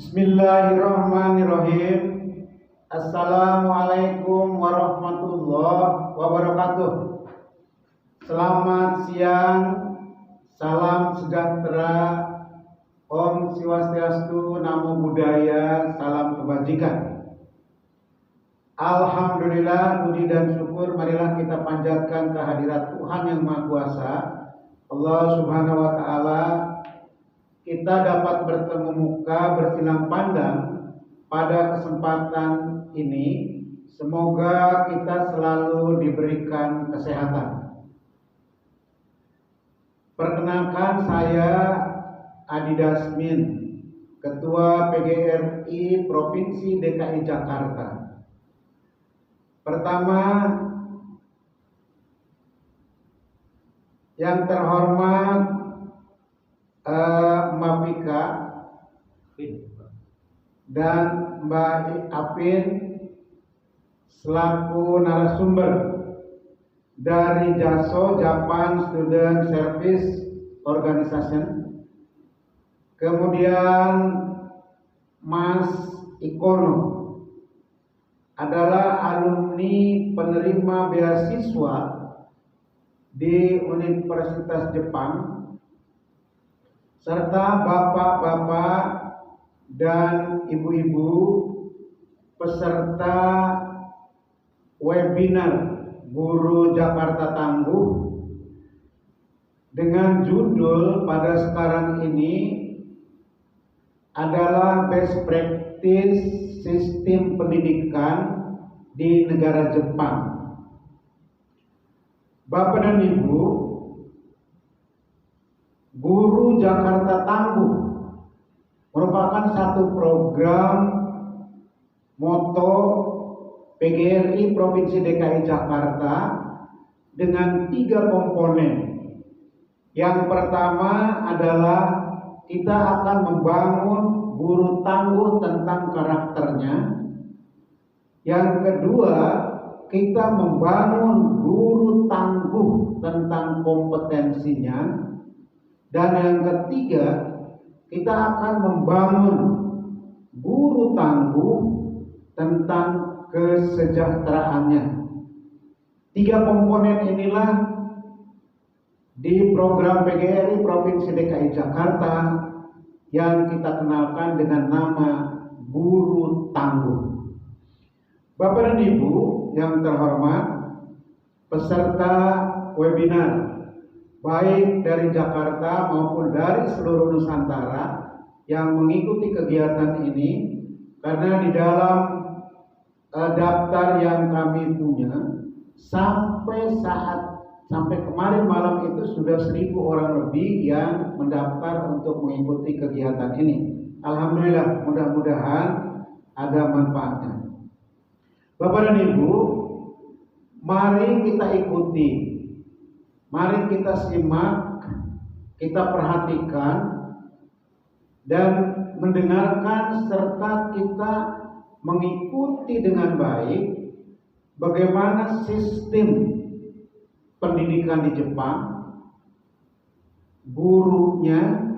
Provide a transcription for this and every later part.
Bismillahirrahmanirrahim. Assalamualaikum warahmatullahi wabarakatuh. Selamat siang, salam sejahtera, Om Swastiastu, Namo Buddhaya, salam kebajikan. Alhamdulillah, puji dan syukur marilah kita panjatkan kehadirat Tuhan yang Maha Kuasa, Allah Subhanahu wa Ta'ala. Kita dapat bertemu muka, bersilang pandang pada kesempatan ini. Semoga kita selalu diberikan kesehatan. Perkenalkan, saya Adi Dasmin, Ketua PGRI Provinsi DKI Jakarta. Pertama, yang terhormat Mbak Vika dan Mbak Apin selaku narasumber dari JASO, Japan Student Service Organization. Kemudian Mas Ikono adalah alumni penerima beasiswa di Universitas Jepang, serta bapak-bapak dan ibu-ibu peserta webinar Guru Jakarta Tangguh dengan judul pada sekarang ini adalah Best Practice Sistem Pendidikan di Negara Jepang. Bapak dan Ibu, Guru Jakarta Tangguh merupakan satu program moto PGRI Provinsi DKI Jakarta dengan 3 komponen. Yang pertama adalah kita akan membangun guru tangguh tentang karakternya. Yang kedua, kita membangun guru tangguh tentang kompetensinya. Dan yang ketiga, kita akan membangun guru tangguh tentang kesejahteraannya. 3 komponen inilah di program PGRI Provinsi DKI Jakarta yang kita kenalkan dengan nama Guru Tangguh. Bapak dan Ibu yang terhormat, peserta webinar baik dari Jakarta maupun dari seluruh Nusantara yang mengikuti kegiatan ini, karena di dalam daftar yang kami punya sampai kemarin malam itu sudah 1.000 orang lebih yang mendaftar untuk mengikuti kegiatan ini. Alhamdulillah, mudah-mudahan ada manfaatnya. Bapak dan Ibu, mari kita ikuti. Mari kita simak, kita perhatikan, dan mendengarkan serta kita mengikuti dengan baik bagaimana sistem pendidikan di Jepang, gurunya,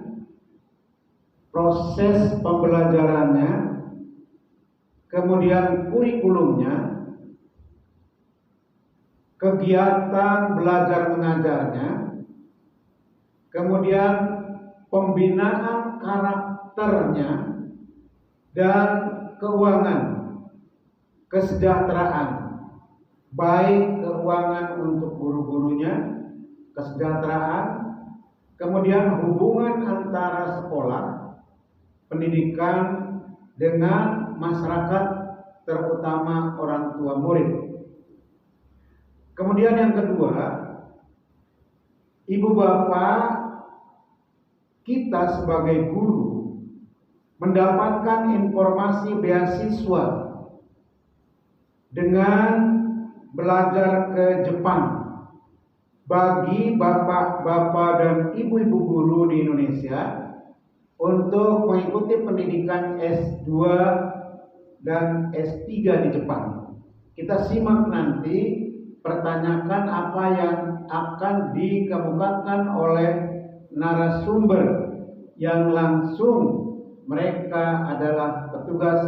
proses pembelajarannya, kemudian kurikulumnya, kegiatan belajar mengajarnya, kemudian pembinaan karakternya, dan keuangan, kesejahteraan, baik keuangan untuk guru-gurunya, kesejahteraan, kemudian hubungan antara sekolah, pendidikan dengan masyarakat, terutama orang tua murid. Kemudian yang kedua, ibu bapak kita sebagai guru mendapatkan informasi beasiswa dengan belajar ke Jepang bagi bapak-bapak dan ibu-ibu guru di Indonesia untuk mengikuti pendidikan S2 dan S3 di Jepang. Kita simak nanti, pertanyakan apa yang akan dikemukakan oleh narasumber yang langsung mereka adalah petugas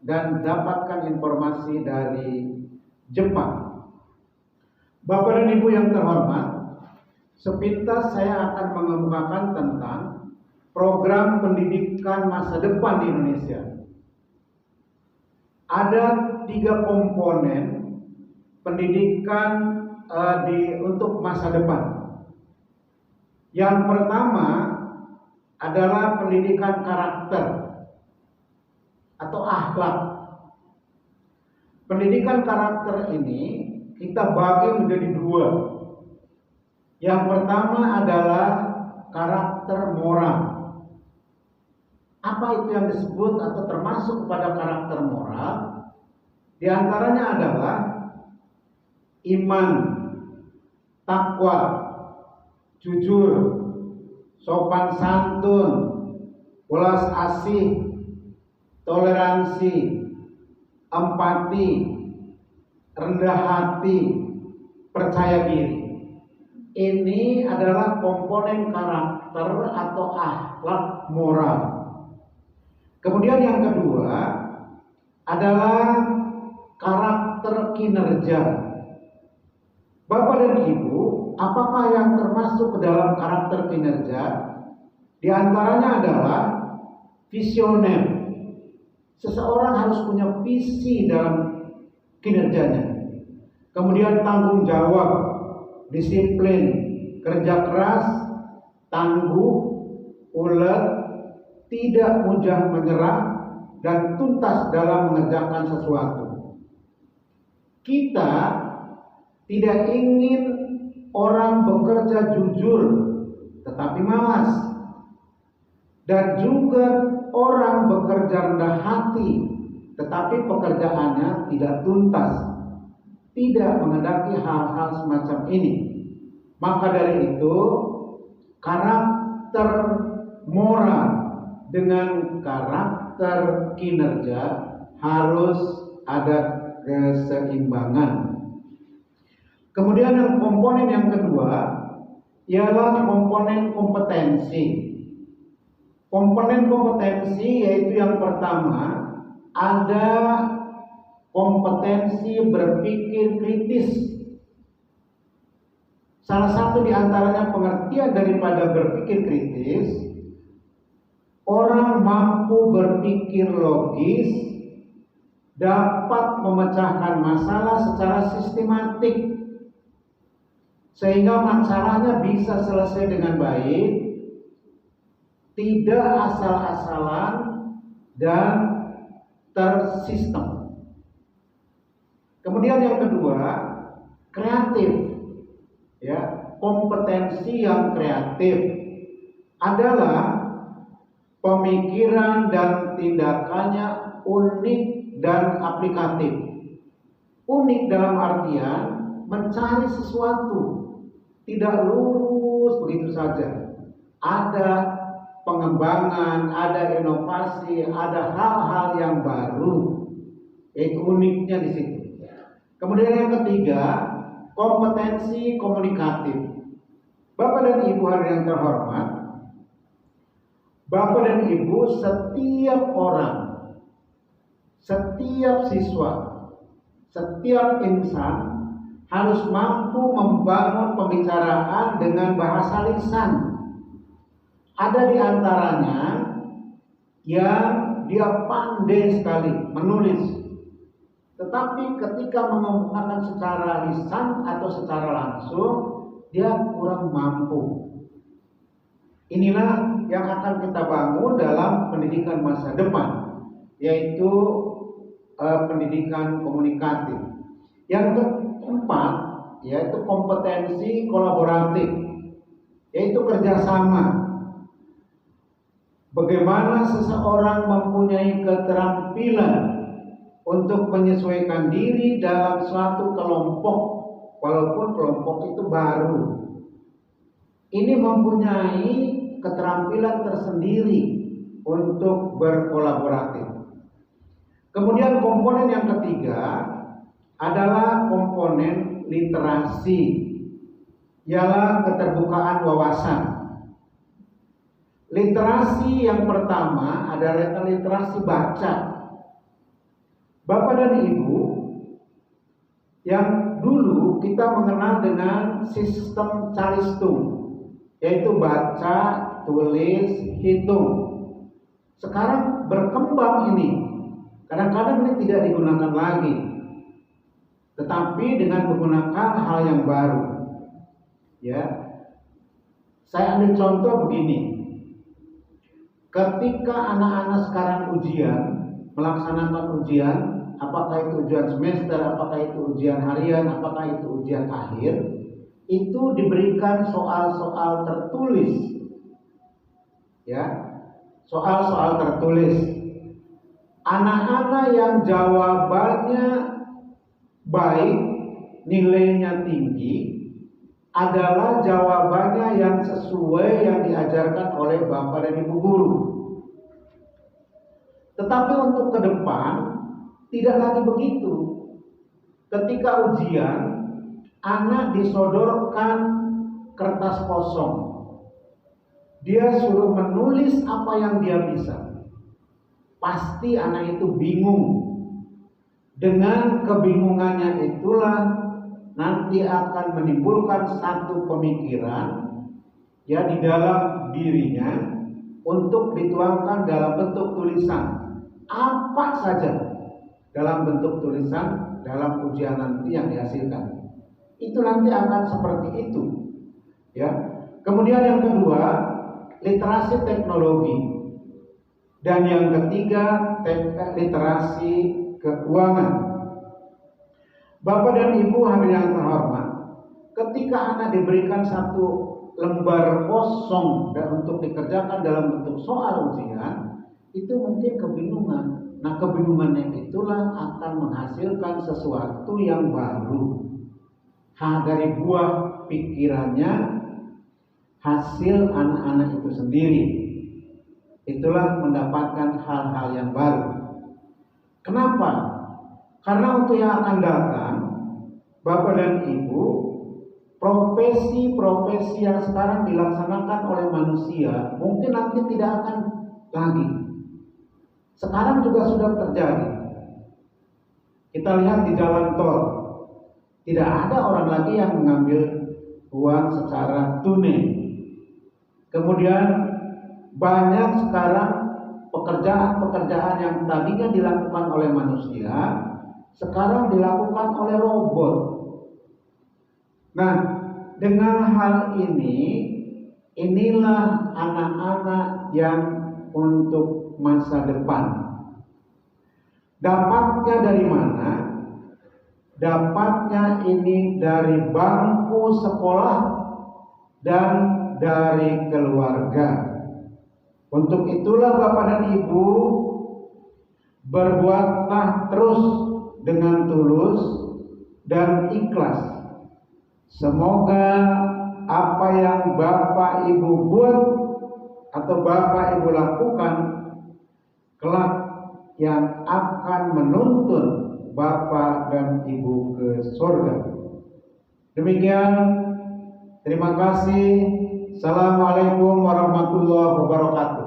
dan dapatkan informasi dari Jepang. Bapak dan Ibu yang terhormat, sepintas saya akan mengemukakan tentang program pendidikan masa depan di Indonesia. Ada 3 komponen pendidikan untuk masa depan. Yang pertama adalah pendidikan karakter atau akhlak. Pendidikan karakter ini kita bagi menjadi 2. Yang pertama adalah karakter moral. Apa itu yang disebut atau termasuk pada karakter moral? Di antaranya adalah iman, takwa, jujur, sopan santun, welas asih, toleransi, empati, rendah hati, percaya diri. Ini adalah komponen karakter atau akhlak moral. Kemudian yang kedua adalah karakter kinerja. Bapak dan Ibu, apakah yang termasuk ke dalam karakter kinerja? Di antaranya adalah visioner. Seseorang harus punya visi dalam kinerjanya. Kemudian tanggung jawab, disiplin, kerja keras, tangguh, ulet, tidak mudah menyerah, dan tuntas dalam mengerjakan sesuatu. Kita tidak ingin orang bekerja jujur tetapi malas, dan juga orang bekerja rendah hati tetapi pekerjaannya tidak tuntas. Tidak menghendaki hal-hal semacam ini. Maka dari itu, karakter moral dengan karakter kinerja harus ada keseimbangan. Kemudian yang komponen yang kedua ialah komponen kompetensi. Komponen kompetensi yaitu yang pertama ada kompetensi berpikir kritis. Salah satu di antaranya pengertian daripada berpikir kritis, orang mampu berpikir logis, dapat memecahkan masalah secara sistematik, sehingga masalahnya bisa selesai dengan baik, tidak asal-asalan, dan tersistem. Kemudian yang kedua, kreatif. Ya, kompetensi yang kreatif adalah pemikiran dan tindakannya unik dan aplikatif. Unik dalam artian mencari sesuatu, tidak lurus begitu saja. Ada pengembangan, ada inovasi, ada hal-hal yang baru, yaitu uniknya di situ. Kemudian yang ketiga, kompetensi komunikatif. Bapak dan Ibu hadirin yang terhormat, Bapak dan Ibu, setiap orang, setiap siswa, setiap insan harus mampu membangun pembicaraan dengan bahasa lisan. Ada di antaranya yang dia pandai sekali menulis, tetapi ketika mengemukakan secara lisan atau secara langsung, dia kurang mampu. Inilah yang akan kita bangun dalam pendidikan masa depan, yaitu pendidikan komunikatif. Yang keempat, yaitu kompetensi kolaboratif, yaitu kerjasama. Bagaimana seseorang mempunyai keterampilan untuk menyesuaikan diri dalam suatu kelompok, walaupun kelompok itu baru. Ini mempunyai keterampilan tersendiri untuk berkolaboratif. Kemudian komponen yang ketiga adalah komponen literasi, ialah keterbukaan wawasan. Literasi yang pertama adalah literasi baca. Bapak dan Ibu, yang dulu kita mengenal dengan sistem calistung, yaitu baca, tulis, hitung. Sekarang berkembang ini. Kadang-kadang ini tidak digunakan lagi, tetapi dengan menggunakan hal yang baru. Ya, saya ambil contoh begini. Ketika anak-anak sekarang melaksanakan ujian, apakah itu ujian semester, apakah itu ujian harian, apakah itu ujian akhir, itu diberikan soal-soal tertulis. Ya, soal-soal tertulis. Anak-anak yang jawabannya baik, nilainya tinggi, adalah jawabannya yang sesuai yang diajarkan oleh Bapak dan Ibu guru. Tetapi untuk ke depan tidak lagi begitu. Ketika ujian, anak disodorkan kertas kosong. Dia suruh menulis apa yang dia bisa. Pasti anak itu bingung. Dengan kebingungannya itulah nanti akan menimbulkan satu pemikiran ya di dalam dirinya untuk dituangkan dalam bentuk tulisan. Apa saja dalam bentuk tulisan dalam ujian nanti yang dihasilkan. Itu nanti akan seperti itu. Ya. Kemudian yang kedua, literasi teknologi. Dan yang ketiga, literasi keuangan. Bapak dan Ibu hadirin yang terhormat, ketika anak diberikan satu lembar kosong dan untuk dikerjakan dalam bentuk soal ujian, itu mungkin kebingungan. Nah, kebingungannya itulah akan menghasilkan sesuatu yang baru. Dari buah pikirannya, hasil anak-anak itu sendiri. Itulah mendapatkan hal-hal yang baru. Kenapa? Karena untuk yang akan datang, Bapak dan Ibu, profesi-profesi yang sekarang dilaksanakan oleh manusia mungkin nanti tidak akan lagi. Sekarang juga sudah terjadi. Kita lihat di jalan tol, tidak ada orang lagi yang mengambil uang secara tunai. Kemudian banyak sekarang pekerjaan-pekerjaan yang tadinya dilakukan oleh manusia sekarang dilakukan oleh robot. Nah, dengan hal ini, inilah anak-anak yang untuk masa depan. Dapatnya dari mana? Dapatnya ini dari bangku sekolah dan dari keluarga. Untuk itulah Bapak dan Ibu, berbuatlah terus dengan tulus dan ikhlas. Semoga apa yang Bapak Ibu buat atau Bapak Ibu lakukan kelak yang akan menuntun Bapak dan Ibu ke surga. Demikian, terima kasih. Assalamualaikum warahmatullahi wabarakatuh.